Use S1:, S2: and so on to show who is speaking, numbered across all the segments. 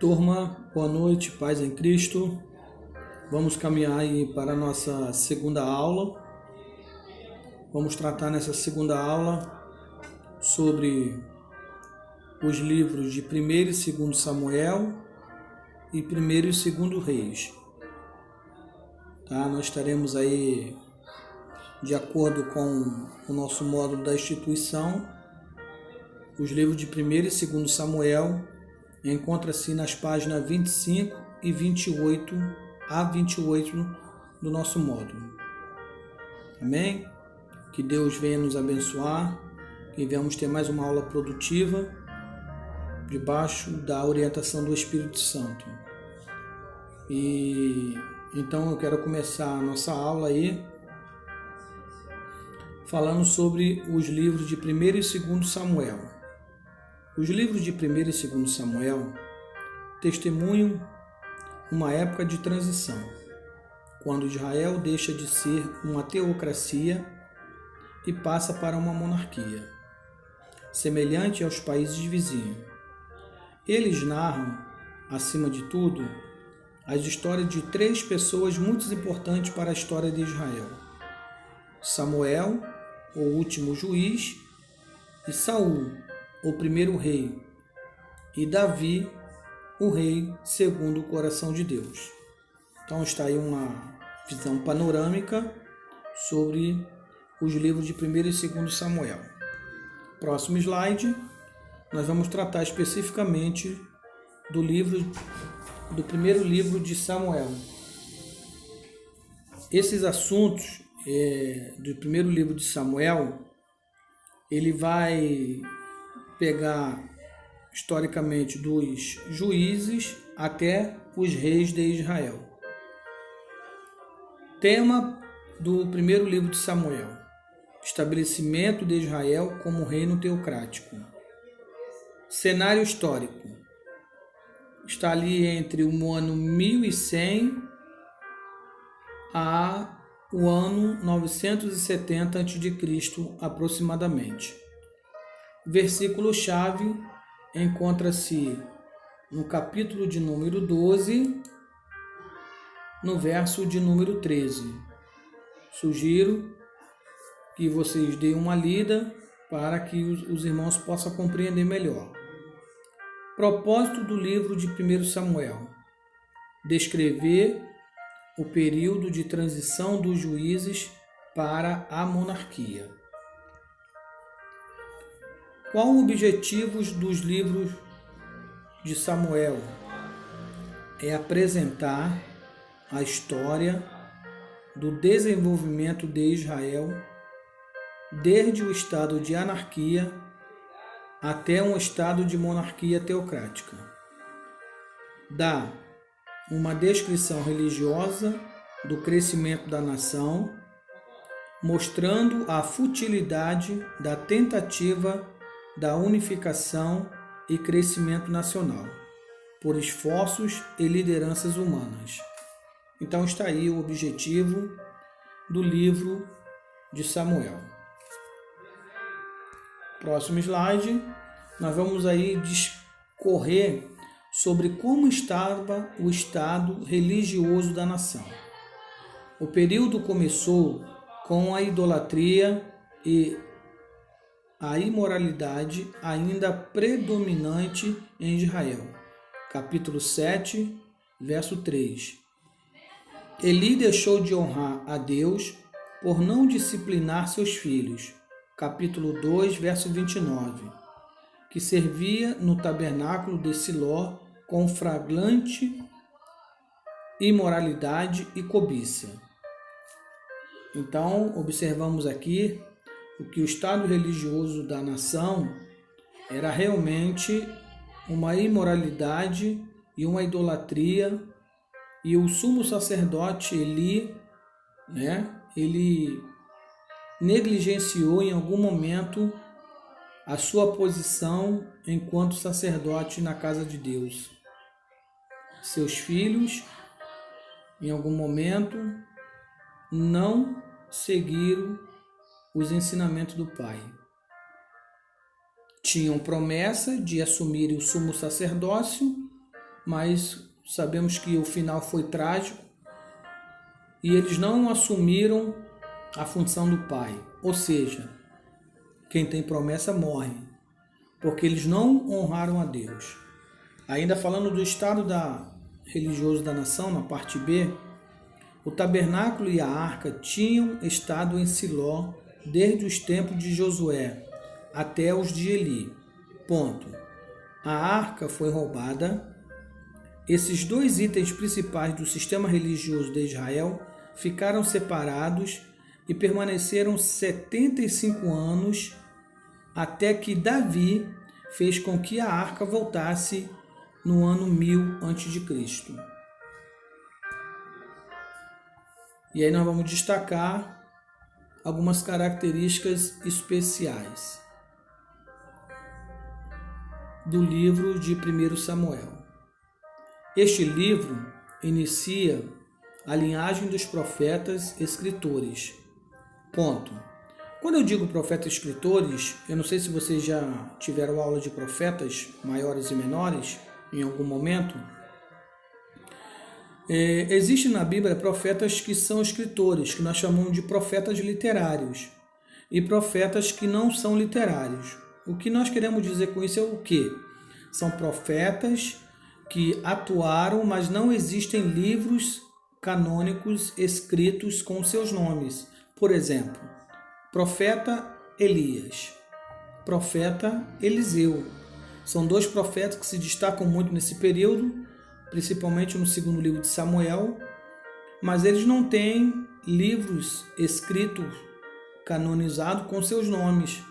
S1: Turma, boa noite, paz em Cristo. Vamos caminhar aí para a nossa segunda aula. Vamos tratar nessa segunda aula sobre os livros de 1º e 2º Samuel e 1º e 2º Reis. Tá? Nós estaremos aí de acordo com o nosso módulo da instituição. Os livros de 1º e 2º Samuel encontra-se nas páginas 25 e 28 a 28 do nosso módulo. Amém? Que Deus venha nos abençoar, que venhamos ter mais uma aula produtiva debaixo da orientação do Espírito Santo. E então eu quero começar a nossa aula aí falando sobre os livros de 1º e 2º Samuel. Os livros de 1º e 2º Samuel testemunham uma época de transição, quando Israel deixa de ser uma teocracia e passa para uma monarquia, semelhante aos países vizinhos. Eles narram, acima de tudo, as histórias de 3 pessoas muito importantes para a história de Israel: Samuel, o último juiz, e Saul, o primeiro rei, e Davi, o rei segundo o coração de Deus. Então está aí uma visão panorâmica sobre os livros de 1º e 2º Samuel. Próximo slide, nós vamos tratar especificamente do primeiro livro de Samuel. Esses assuntos do primeiro livro de Samuel, ele vai pegar historicamente dos juízes até os reis de Israel. Tema do primeiro livro de Samuel: estabelecimento de Israel como reino teocrático. Cenário histórico: está ali entre o ano 1100 a o ano 970 a.C. aproximadamente. Versículo-chave encontra-se no capítulo de número 12, no verso de número 13. Sugiro que vocês deem uma lida para que os irmãos possam compreender melhor. Propósito do livro de 1 Samuel: descrever o período de transição dos juízes para a monarquia. Qual o objetivo dos livros de Samuel? É apresentar a história do desenvolvimento de Israel desde o estado de anarquia até um estado de monarquia teocrática. Dá uma descrição religiosa do crescimento da nação, mostrando a futilidade da tentativa da unificação e crescimento nacional, por esforços e lideranças humanas. Então está aí o objetivo do livro de Samuel. Próximo slide, nós vamos aí discorrer sobre como estava o estado religioso da nação. O período começou com a idolatria e a imoralidade ainda predominante em Israel. Capítulo 7, verso 3. Eli deixou de honrar a Deus por não disciplinar seus filhos. Capítulo 2, verso 29. Que servia no tabernáculo de Siló com flagrante imoralidade e cobiça. Então, observamos aqui que o estado religioso da nação era realmente uma imoralidade e uma idolatria, e o sumo sacerdote Eli, ele negligenciou em algum momento a sua posição enquanto sacerdote na casa de Deus. Seus filhos, em algum momento, não seguiram os ensinamentos do pai. Tinham promessa de assumir o sumo sacerdócio, mas sabemos que o final foi trágico e eles não assumiram a função do pai. Ou seja, quem tem promessa morre, porque eles não honraram a Deus. Ainda falando do estado religioso da nação, na parte B, o tabernáculo e a arca tinham estado em Siló desde os tempos de Josué até os de Eli. Ponto. A arca foi roubada. Esses dois itens principais do sistema religioso de Israel ficaram separados e permaneceram 75 anos até que Davi fez com que a arca voltasse no ano 1000 a.C. E aí nós vamos destacar algumas características especiais do livro de 1 Samuel. Este livro inicia a linhagem dos profetas escritores. Ponto. Quando eu digo profetas escritores, eu não sei se vocês já tiveram aula de profetas maiores e menores em algum momento. Existem na Bíblia profetas que são escritores, que nós chamamos de profetas literários, e profetas que não são literários. O que nós queremos dizer com isso é o quê? São profetas que atuaram, mas não existem livros canônicos escritos com seus nomes. Por exemplo, profeta Elias, profeta Eliseu. São dois profetas que se destacam muito nesse período, principalmente no segundo livro de Samuel, mas eles não têm livros escritos, canonizados com seus nomes,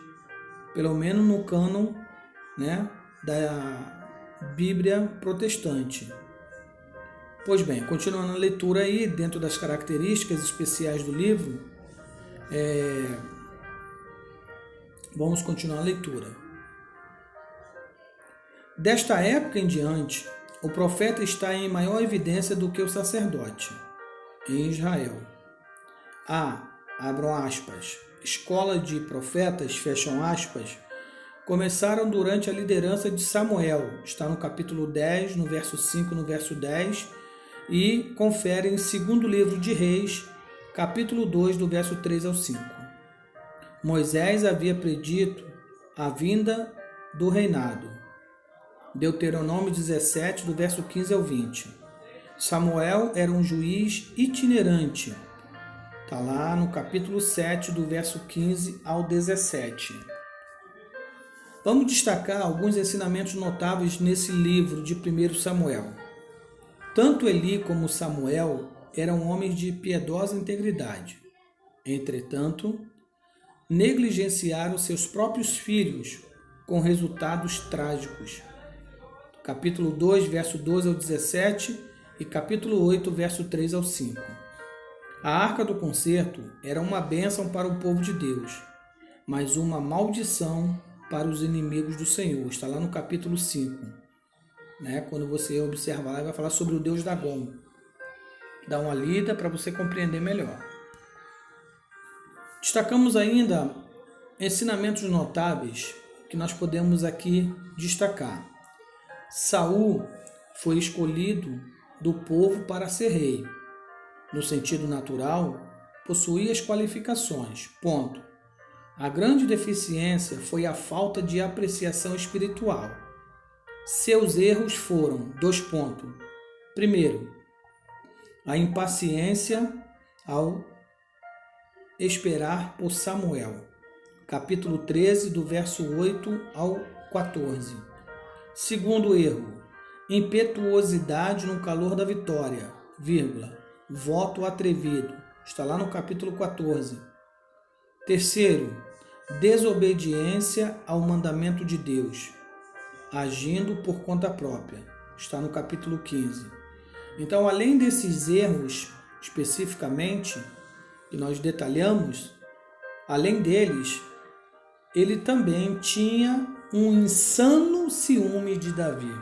S1: pelo menos no cânon, da Bíblia protestante. Pois bem, continuando a leitura aí, dentro das características especiais do livro, vamos continuar a leitura. Desta época em diante, o profeta está em maior evidência do que o sacerdote em Israel. Abram aspas, escola de profetas, fecham aspas, começaram durante a liderança de Samuel, está no capítulo 10, no verso 5, no verso 10, e confere em segundo livro de Reis, capítulo 2, do verso 3 ao 5. Moisés havia predito a vinda do reinado. Deuteronômio 17, do verso 15 ao 20. Samuel era um juiz itinerante. Está lá no capítulo 7, do verso 15 ao 17. Vamos destacar alguns ensinamentos notáveis nesse livro de 1 Samuel. Tanto Eli como Samuel eram homens de piedosa integridade. Entretanto, negligenciaram seus próprios filhos, com resultados trágicos. Capítulo 2, verso 12 ao 17 e capítulo 8, verso 3 ao 5. A Arca do Concerto era uma bênção para o povo de Deus, mas uma maldição para os inimigos do Senhor. Está lá no capítulo 5. Quando você observar lá, vai falar sobre o Deus Dagon. Dá uma lida para você compreender melhor. Destacamos ainda ensinamentos notáveis que nós podemos aqui destacar. Saul foi escolhido do povo para ser rei. No sentido natural, possuía as qualificações. Ponto. A grande deficiência foi a falta de apreciação espiritual. Seus erros foram: 2 pontos. Primeiro, a impaciência ao esperar por Samuel. Capítulo 13, do verso 8 ao 14. Segundo erro, impetuosidade no calor da vitória, voto atrevido. Está lá no capítulo 14. Terceiro, desobediência ao mandamento de Deus, agindo por conta própria. Está no capítulo 15. Então, além desses erros, especificamente, que nós detalhamos, além deles, ele também tinha um insano ciúme de Davi.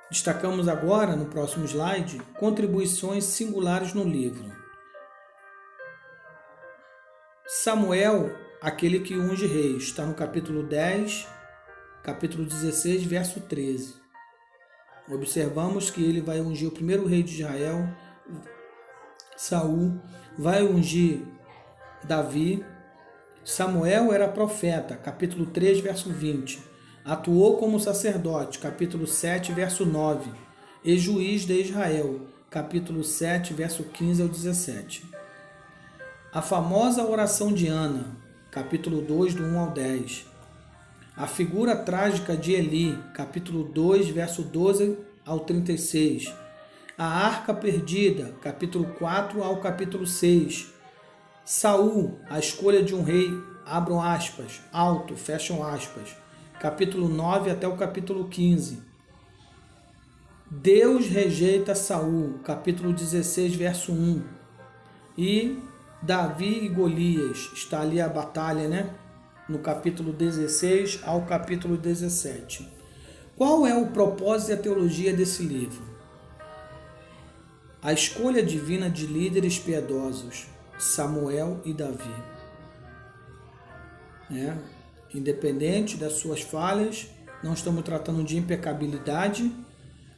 S1: Destacamos agora, no próximo slide, contribuições singulares no livro. Samuel, aquele que unge reis, está no capítulo 10, capítulo 16, verso 13. Observamos que ele vai ungir o primeiro rei de Israel, Saul, vai ungir Davi. Samuel era profeta, capítulo 3, verso 20. Atuou como sacerdote, capítulo 7, verso 9. E juiz de Israel, capítulo 7, verso 15 ao 17. A famosa oração de Ana, capítulo 2, do 1 ao 10. A figura trágica de Eli, capítulo 2, verso 12 ao 36. A arca perdida, capítulo 4 ao capítulo 6. Saul, a escolha de um rei, abram aspas, alto, fecham aspas, capítulo 9 até o capítulo 15. Deus rejeita Saul, capítulo 16, verso 1. E Davi e Golias, está ali a batalha, né? No capítulo 16 ao capítulo 17. Qual é o propósito e a teologia desse livro? A escolha divina de líderes piedosos, Samuel e Davi. Independente das suas falhas, não estamos tratando de impecabilidade,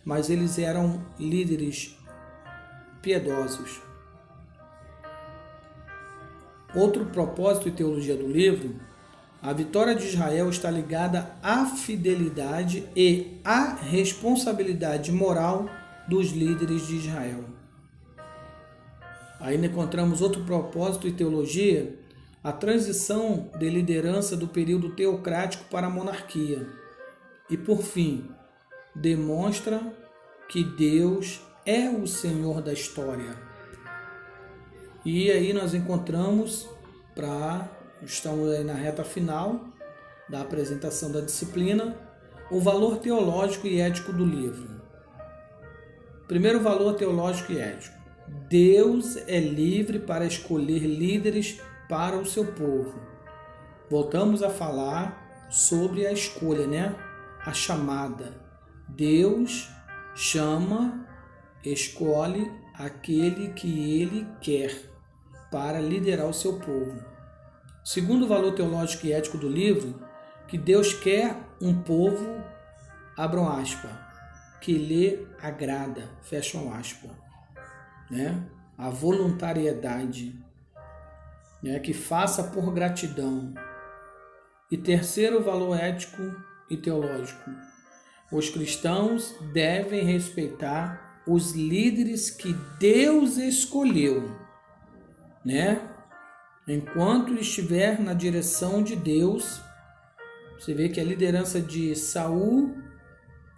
S1: mas eles eram líderes piedosos. Outro propósito e teologia do livro: a vitória de Israel está ligada à fidelidade e à responsabilidade moral dos líderes de Israel. Ainda encontramos outro propósito e teologia: a transição de liderança do período teocrático para a monarquia. E por fim, demonstra que Deus é o Senhor da história. E aí nós encontramos, estamos aí na reta final da apresentação da disciplina, o valor teológico e ético do livro. Primeiro valor teológico e ético: Deus é livre para escolher líderes para o seu povo. Voltamos a falar sobre a escolha, a chamada. Deus chama, escolhe aquele que ele quer para liderar o seu povo. Segundo valor teológico e ético do livro: que Deus quer um povo, abram aspas, que lhe agrada, fecham aspas. A voluntariedade, que faça por gratidão. E terceiro valor ético e teológico: os cristãos devem respeitar os líderes que Deus escolheu, enquanto estiver na direção de Deus. Você vê que a liderança de Saul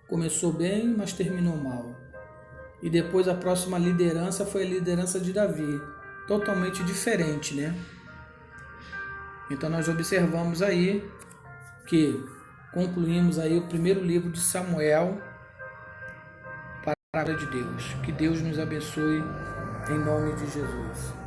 S1: começou bem, mas terminou mal. E depois a próxima liderança foi a liderança de Davi, totalmente diferente, Então nós observamos aí que concluímos aí o primeiro livro de Samuel para a glória de Deus. Que Deus nos abençoe em nome de Jesus.